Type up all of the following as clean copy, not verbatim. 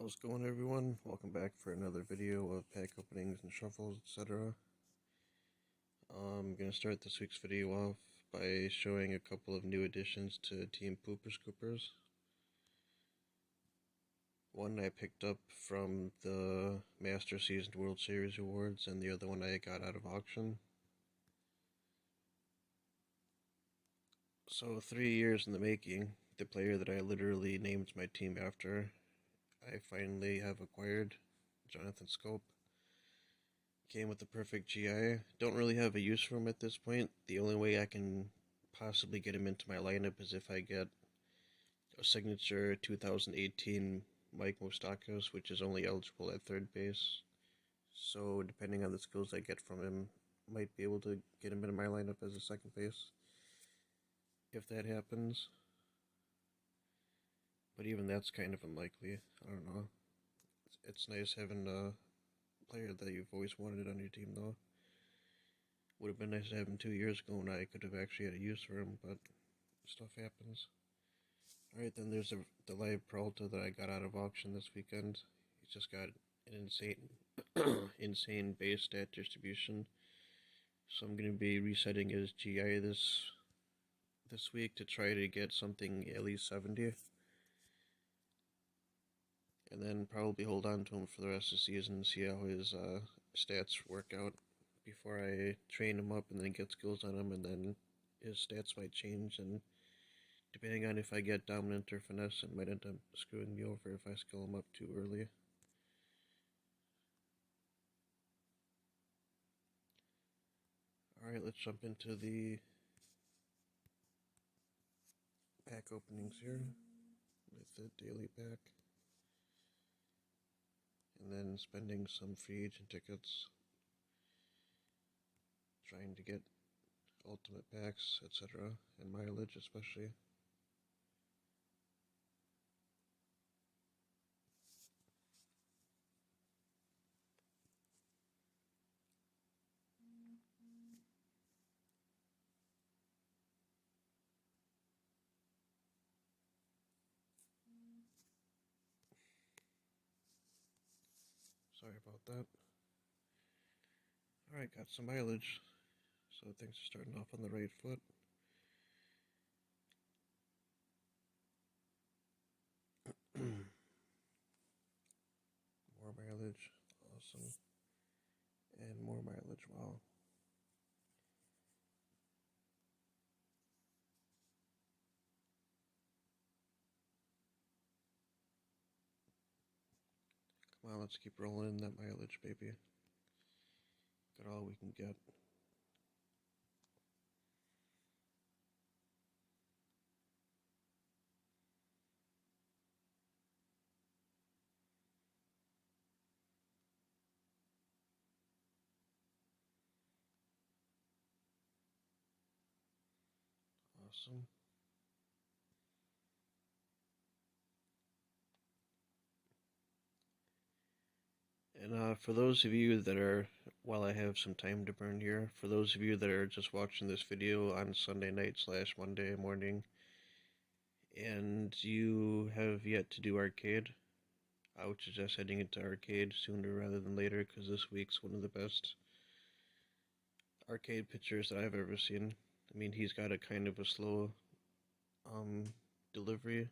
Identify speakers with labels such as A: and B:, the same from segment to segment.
A: How's it going, everyone? Welcome back for another video of pack openings and shuffles, etc. I'm going to start this week's video off by showing a couple of new additions to Team Pooper Scoopers. One I picked up from the Master Seasoned World Series Awards, and the other one I got out of auction. So 3 years in the making, the player that I literally named my team after, I finally have acquired, Jonathan Scope. Came with the perfect GI. Don't really have a use for him at this point. The only way I can possibly get him into my lineup is if I get a signature 2018 Mike Moustakas, which is only eligible at third base. So depending on the skills I get from him, might be able to get him into my lineup as a second base, if that happens. But even that's kind of unlikely. I don't know. It's nice having a player that you've always wanted on your team, though. Would have been nice to have him 2 years ago when I could have actually had a use for him, but stuff happens. Alright, then there's the live Peralta that I got out of auction this weekend. He's just got an insane base stat distribution. So I'm going to be resetting his GI this week to try to get something at least 70. And then probably hold on to him for the rest of the season and see how his stats work out before I train him up and then get skills on him, and then his stats might change, and depending on if I get dominant or finesse, it might end up screwing me over if I skill him up too early. Alright, let's jump into the pack openings here with the daily pack. And then spending some free agent tickets, trying to get ultimate packs, etc., and mileage especially. Sorry about that. Alright, got some mileage, so things are starting off on the right foot. More mileage, awesome. And more mileage, wow. Come on, let's keep rolling in that mileage, baby. Got all we can get. Awesome. And for those of you that are, while I have some time to burn here, for those of you that are just watching this video on Sunday night / Monday morning, and you have yet to do arcade, I would suggest heading into arcade sooner rather than later, because this week's one of the best arcade pitchers that I've ever seen. I mean, he's got a kind of a slow delivery,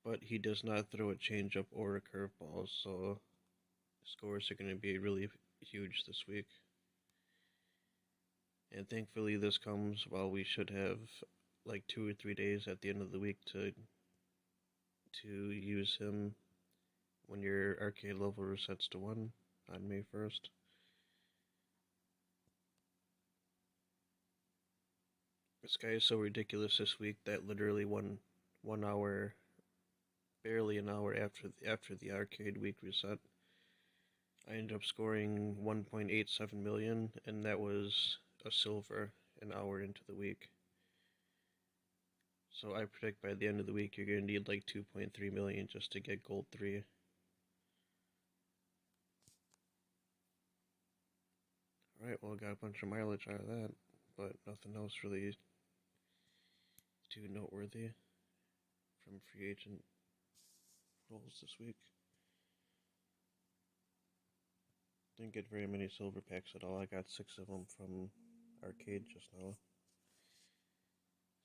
A: but he does not throw a changeup or a curveball, so scores are going to be really huge this week. And thankfully this comes while we should have like 2 or 3 days at the end of the week to use him when your arcade level resets to 1 on May 1st. This guy is so ridiculous this week that literally one hour, barely an hour after the arcade week reset, I ended up scoring 1.87 million, and that was a silver an hour into the week. So I predict by the end of the week you're going to need like 2.3 million just to get gold 3. Alright, well, I got a bunch of mileage out of that, but nothing else really too noteworthy from free agent roles this week. Didn't get very many silver packs at all. I got 6 of them from arcade just now.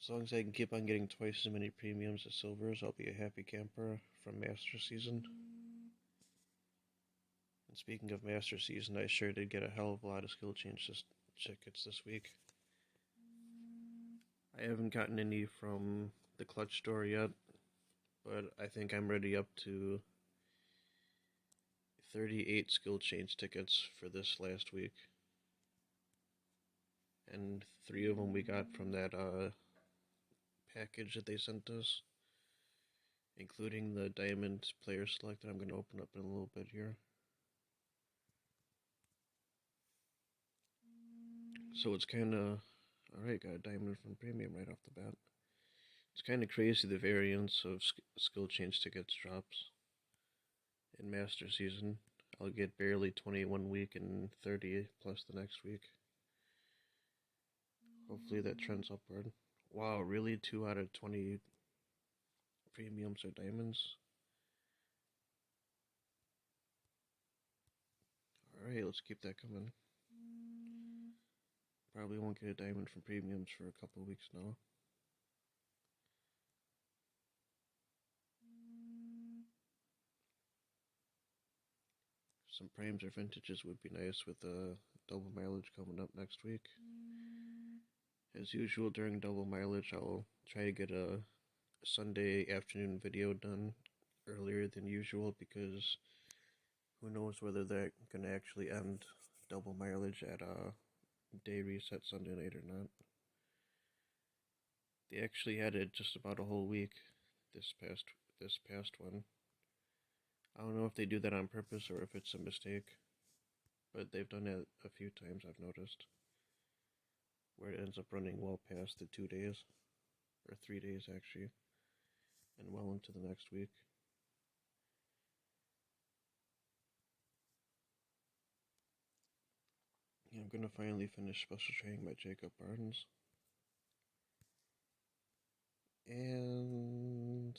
A: As long as I can keep on getting twice as many premiums as silvers, I'll be a happy camper from Master Season. And speaking of Master Season, I sure did get a hell of a lot of skill change tickets this week. I haven't gotten any from the Clutch store yet, but I think I'm ready up to 38 skill change tickets for this last week. And 3 of them we got from that package that they sent us, including the Diamond Player Select that I'm going to open up in a little bit here. So it's kind of, alright, got a Diamond from Premium right off the bat. It's kind of crazy the variance of skill change tickets drops in Master Season. I'll get barely 20 one week and 30 plus the next week. Hopefully that trends upward. Wow, really? 2 out of 20 premiums are diamonds? Alright, let's keep that coming. Probably won't get a diamond from premiums for a couple of weeks now. Some primes or vintages would be nice with double mileage coming up next week. As usual, during double mileage, I'll try to get a Sunday afternoon video done earlier than usual, because who knows whether they're going to actually end double mileage at day reset Sunday night or not. They actually had it just about a whole week this past one. I don't know if they do that on purpose or if it's a mistake, but they've done it a few times, I've noticed, where it ends up running well past the 2 days, or 3 days actually, and well into the next week. Yeah, I'm gonna finally finish Special Training by Jacob Barnes. And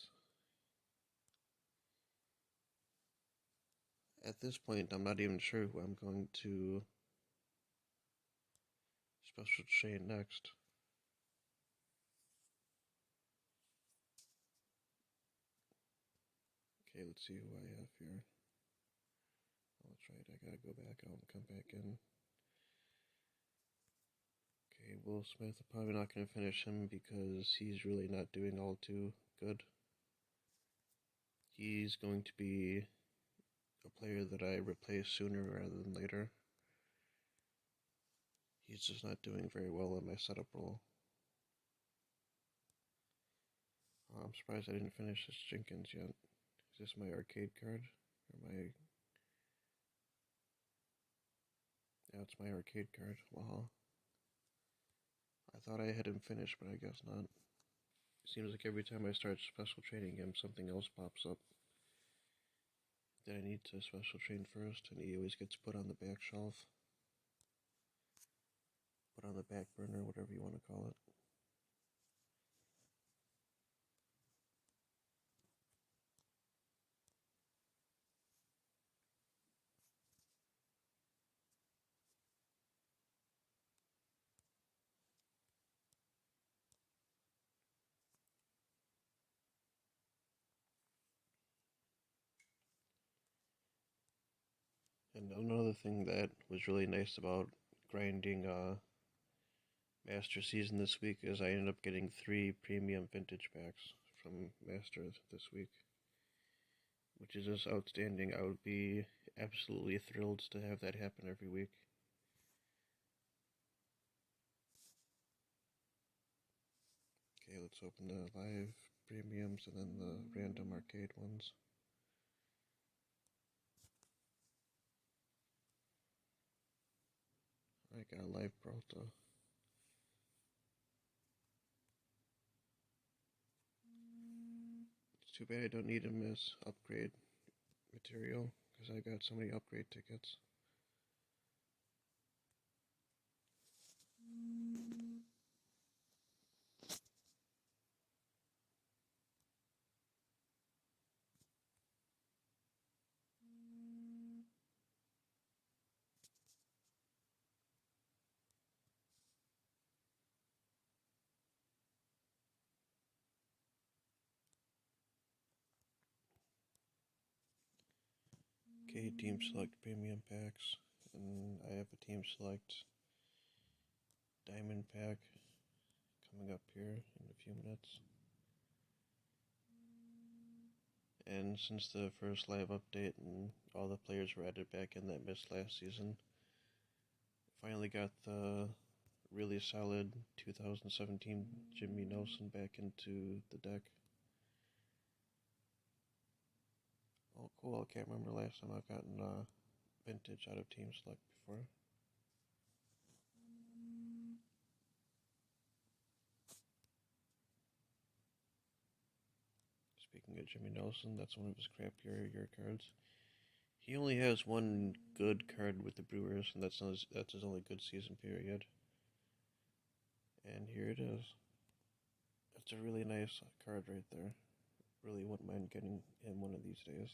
A: at this point, I'm not even sure who I'm going to special train next. Okay, let's see who I have here. Oh, that's right, I gotta go back out and come back in. Okay, Will Smith, I'm probably not gonna finish him because he's really not doing all too good. He's going to be a player that I replace sooner rather than later. He's just not doing very well in my setup role. I'm surprised I didn't finish this Jenkins yet. Is this my arcade card? Or my... Yeah, it's my arcade card. Wow. I thought I had him finished, but I guess not. It seems like every time I start special training him, something else pops up that I need to special train first, and he always gets put on the back shelf. Put on the back burner, whatever you want to call it. And another thing that was really nice about grinding Master Season this week is I ended up getting 3 premium vintage packs from Master this week, which is just outstanding. I would be absolutely thrilled to have that happen every week. Okay, let's open the live premiums and then the random arcade ones. I got a live Peralta. It's too bad I don't need him as upgrade material, because I got so many upgrade tickets. team select premium packs, and I have a team select diamond pack coming up here in a few minutes. And since the first live update and all the players were added back in that missed last season, finally got the really solid 2017 Jimmy Nelson back into the deck. Oh, cool. I can't remember last time I've gotten vintage out of team select before. Speaking of Jimmy Nelson, that's one of his crappier year cards. He only has one good card with the Brewers, and that's his only good season period. And here it is. It's a really nice card right there. Really wouldn't mind getting him one of these days.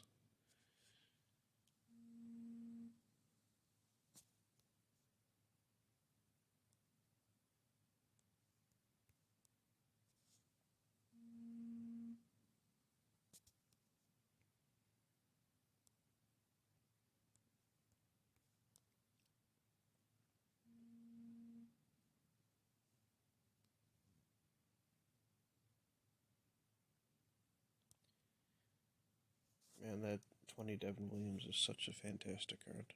A: Man, that 20 Devin Williams is such a fantastic card.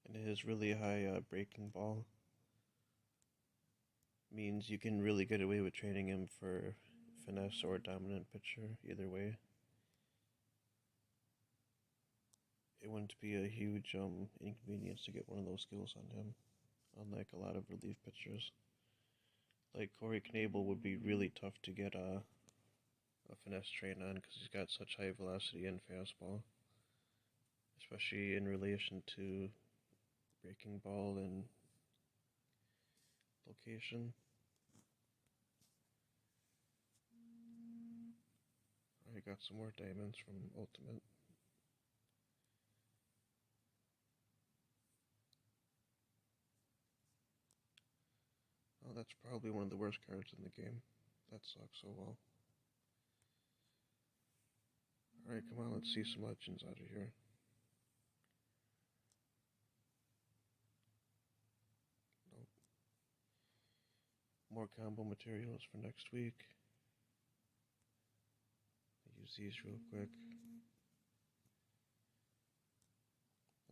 A: And it has really high breaking ball. Means you can really get away with trading him for finesse or dominant pitcher, either way. It wouldn't be a huge inconvenience to get one of those skills on him, unlike a lot of relief pitchers. Like Corey Knebel would be really tough to get a finesse train on because he's got such high velocity and fastball, especially in relation to breaking ball and location. I got some more diamonds from Ultimate. Oh, that's probably one of the worst cards in the game. That sucks so well. Alright, come on, let's see some legends out of here. Nope. More combo materials for next week. Use these real quick.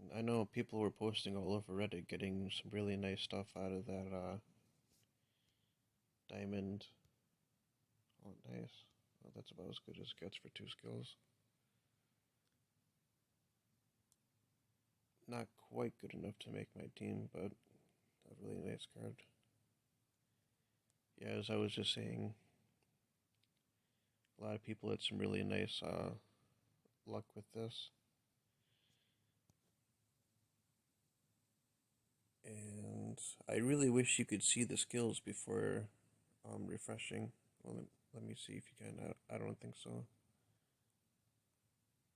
A: And I know people were posting all over Reddit getting some really nice stuff out of that diamond. Oh, nice. Oh, that's about as good as it gets for 2 skills. Not quite good enough to make my team, but a really nice card. Yeah, as I was just saying, a lot of people had some really nice luck with this. And I really wish you could see the skills before refreshing. Well, let me see if you can. I don't think so.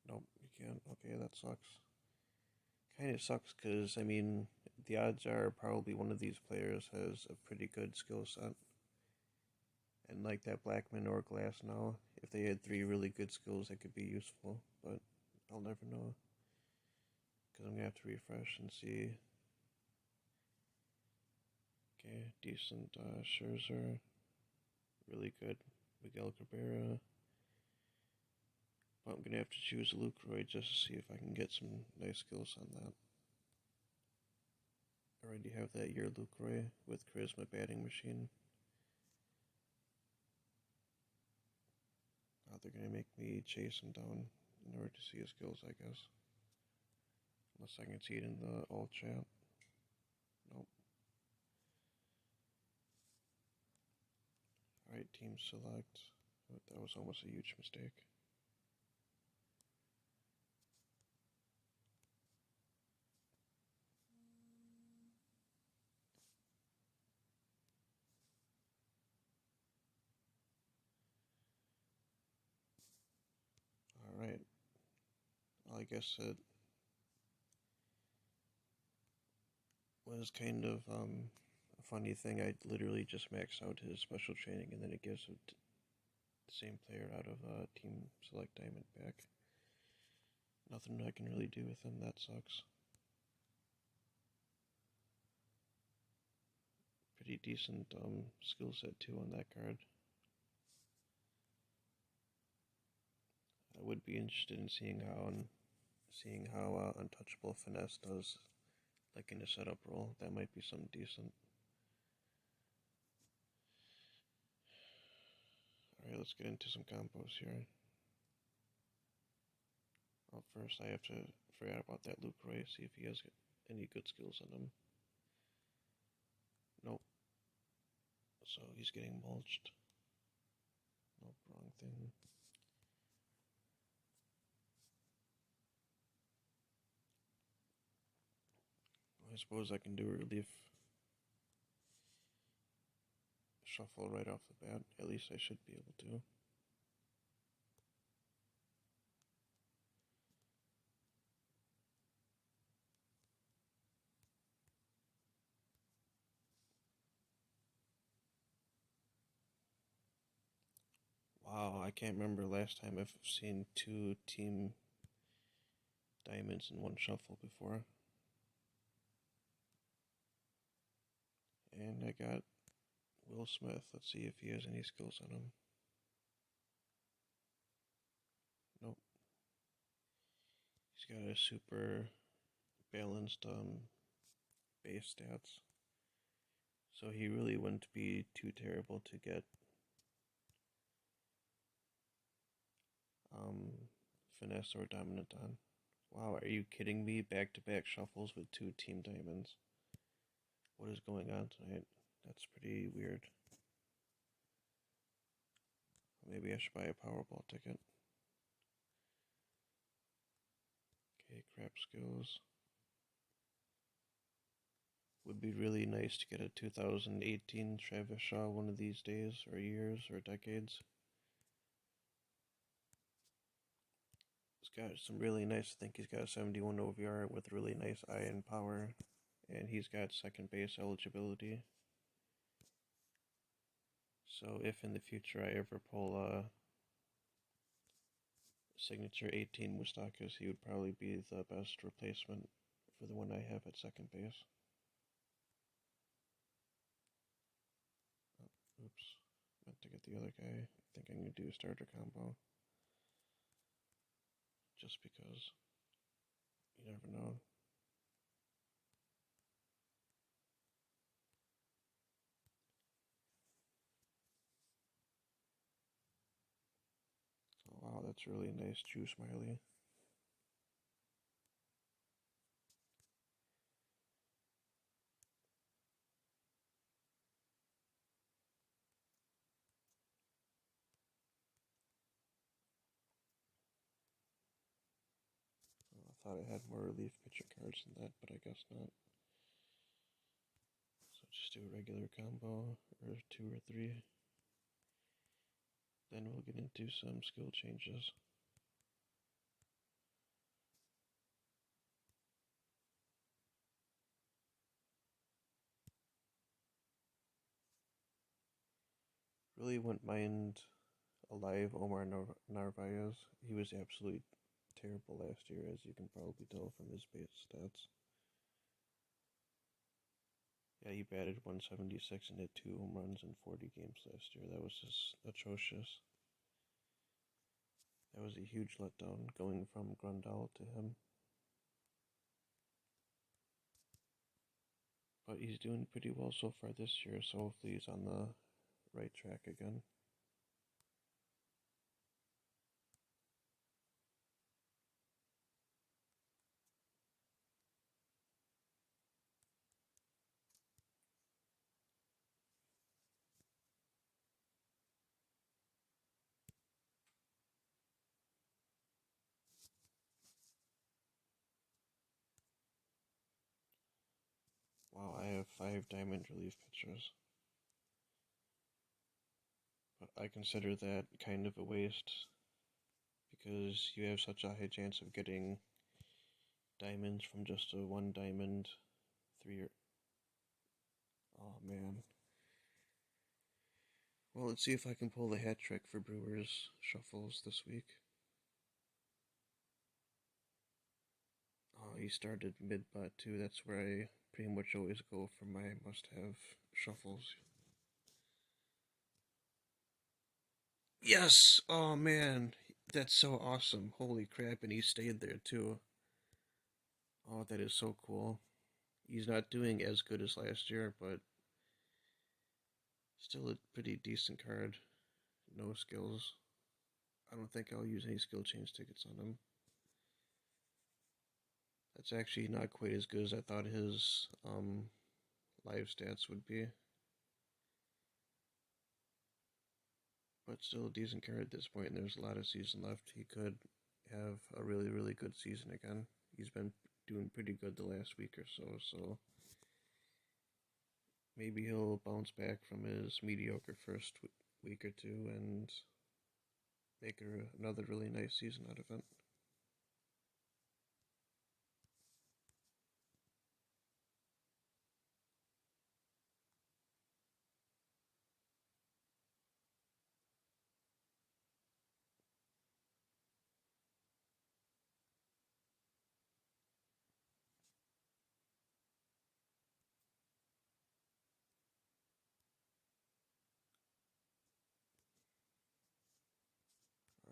A: Nope, you can't. Okay, that sucks. Kind of sucks because, I mean, the odds are probably one of these players has a pretty good skill set. And like that Blackman or Glass now, if they had 3 really good skills, that could be useful. But I'll never know. Because I'm going to have to refresh and see. Okay, decent Scherzer. Really good Miguel Cabrera. But I'm going to have to choose Lucroy just to see if I can get some nice skills on that. I already have that year Lucroy with Charisma Batting Machine. They're going to make me chase him down in order to see his skills, I guess. Unless I can see it in the alt chat. Nope. Alright, team select. Oh, that was almost a huge mistake. Alright. Well, I guess it was kind of a funny thing. I literally just maxed out his special training and then it gives it the same player out of Team Select Diamond pack. Nothing I can really do with him, that sucks. Pretty decent skill set too on that card. I would be interested in seeing how Untouchable Finesse does, like in a setup role. That might be something decent. Alright, let's get into some combos here. Well, first I have to forget about that Luke Roy, see if he has any good skills in him. Nope. So he's getting mulched. Nope, wrong thing. I suppose I can do a relief shuffle right off the bat. At least I should be able to. Wow, I can't remember last time I've seen 2 team diamonds in one shuffle before. And I got Will Smith. Let's see if he has any skills on him. Nope. He's got a super balanced base stats. So he really wouldn't be too terrible to get finesse or dominant on. Wow, are you kidding me? Back-to-back shuffles with 2 team diamonds. What is going on tonight? That's pretty weird. Maybe I should buy a Powerball ticket. Okay, crap skills. Would be really nice to get a 2018 Travis Shaw one of these days, or years, or decades. He's got some really nice, I think he's got a 71 OVR with really nice iron power, and he's got second base eligibility. So if in the future I ever pull a signature 18 Mustakas, he would probably be the best replacement for the one I have at second base. Oh, oops, meant to get the other guy. I think I'm going to do a starter combo. Just because you never know. Oh, wow, that's really nice, Drew Smiley. I thought I had more relief pitcher cards than that, but I guess not. So just do a regular combo, or 2 or 3. Then we'll get into some skill changes. Really wouldn't mind a live Omar Narvaez. He was absolutely terrible last year, as you can probably tell from his base stats. Yeah, he batted 176 and hit 2 home runs in 40 games last year. That was just atrocious. That was a huge letdown going from Grandal to him. But he's doing pretty well so far this year, so hopefully he's on the right track again. Wow, I have 5 diamond relief pitchers. But I consider that kind of a waste because you have such a high chance of getting diamonds from just a 1 diamond 3 or... Oh man. Well, Well, let's see if I can pull the hat trick for Brewers shuffles this week. Oh, he started mid-pot too. That's where I pretty much always go for my must-have shuffles. Yes! Oh man, that's so awesome. Holy crap, and he stayed there too. Oh, that is so cool. He's not doing as good as last year, but still a pretty decent card. No skills. I don't think I'll use any skill change tickets on him. That's actually not quite as good as I thought his live stats would be. But still a decent card at this point, and there's a lot of season left. He could have a really, really good season again. He's been doing pretty good the last week or so, so maybe he'll bounce back from his mediocre first week or two and make another really nice season out of it.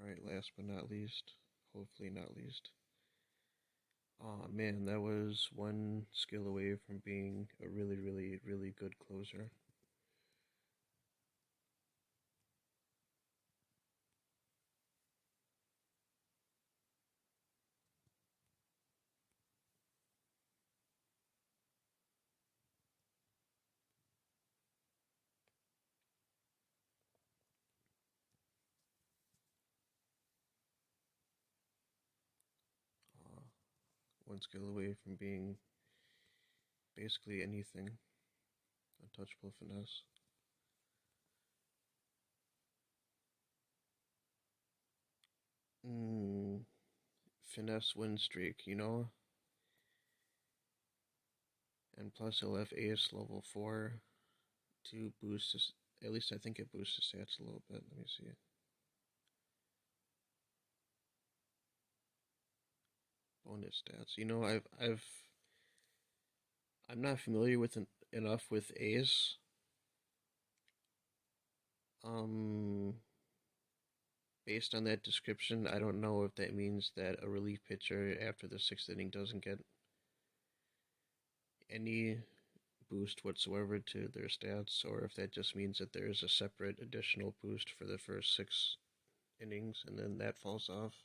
A: Alright, last but not least, hopefully not least. Aw man, that was one skill away from being a really, really, really good closer. Uh, One skill away from being basically anything. Untouchable finesse. Finesse win streak, you know? And plus he'll have ace level 4 to boost his, at least I think it boosts his stats a little bit. Let me see. Bonus stats. You know, I'm not familiar with enough with ace. Based on that description, I don't know if that means that a relief pitcher after the 6th inning doesn't get any boost whatsoever to their stats, or if that just means that there's a separate additional boost for the first 6 innings and then that falls off.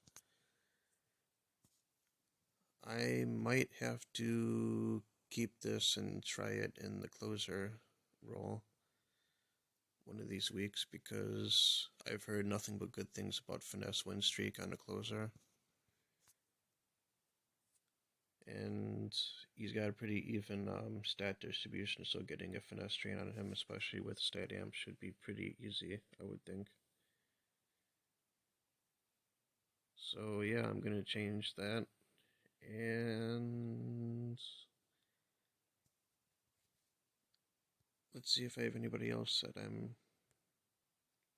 A: I might have to keep this and try it in the closer role one of these weeks because I've heard nothing but good things about finesse win streak on a closer. And he's got a pretty even stat distribution, so getting a finesse train on him, especially with stat amp, should be pretty easy, I would think. So yeah, I'm gonna change that, and let's see if I have anybody else that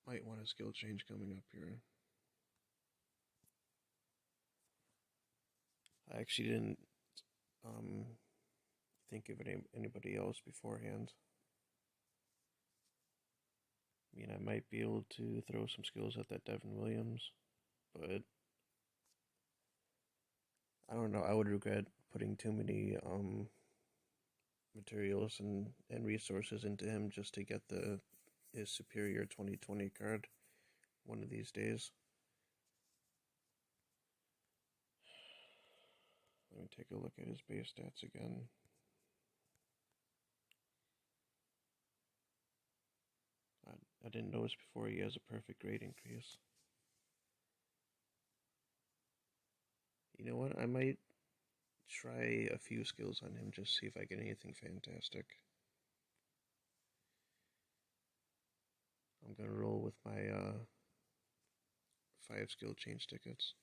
A: might want a skill change coming up here. I actually didn't think of anybody else beforehand. I mean, I might be able to throw some skills at that Devin Williams, but I don't know. I would regret putting too many materials and resources into him just to get his superior 2020 card one of these days. Let me take a look at his base stats again. I didn't notice before he has a perfect grade increase. You know what? I might try a few skills on him, just see if I get anything fantastic. I'm gonna roll with my 5 skill change tickets.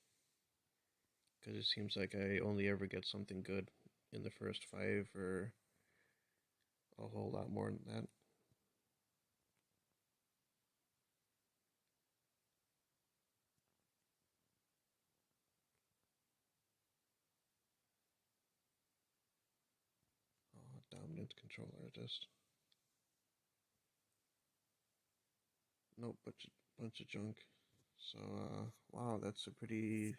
A: Because it seems like I only ever get something good in the first 5 or a whole lot more than that. Dominant control artist. Nope, bunch of junk. So, wow, that's a pretty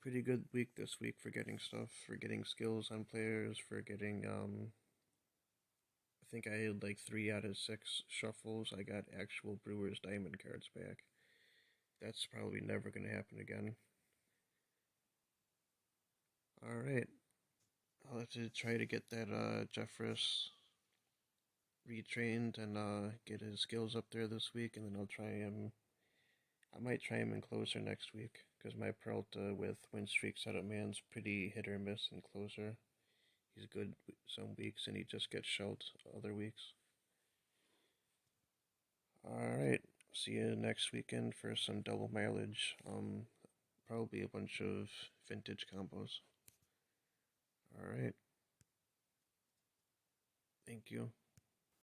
A: good week this week for getting stuff, for getting skills on players, for getting, I think I had like 3 out of 6 shuffles. I got actual Brewers Diamond cards back. That's probably never going to happen again. Alright, I'll have to try to get that, Jeffress retrained and, get his skills up there this week, and then I'll try him. I might try him in closer next week, because my Peralta with win streak setup man's pretty hit or miss in closer. He's good some weeks, and he just gets shelled other weeks. Alright, see you next weekend for some double mileage. Probably a bunch of vintage combos. Alright, thank you.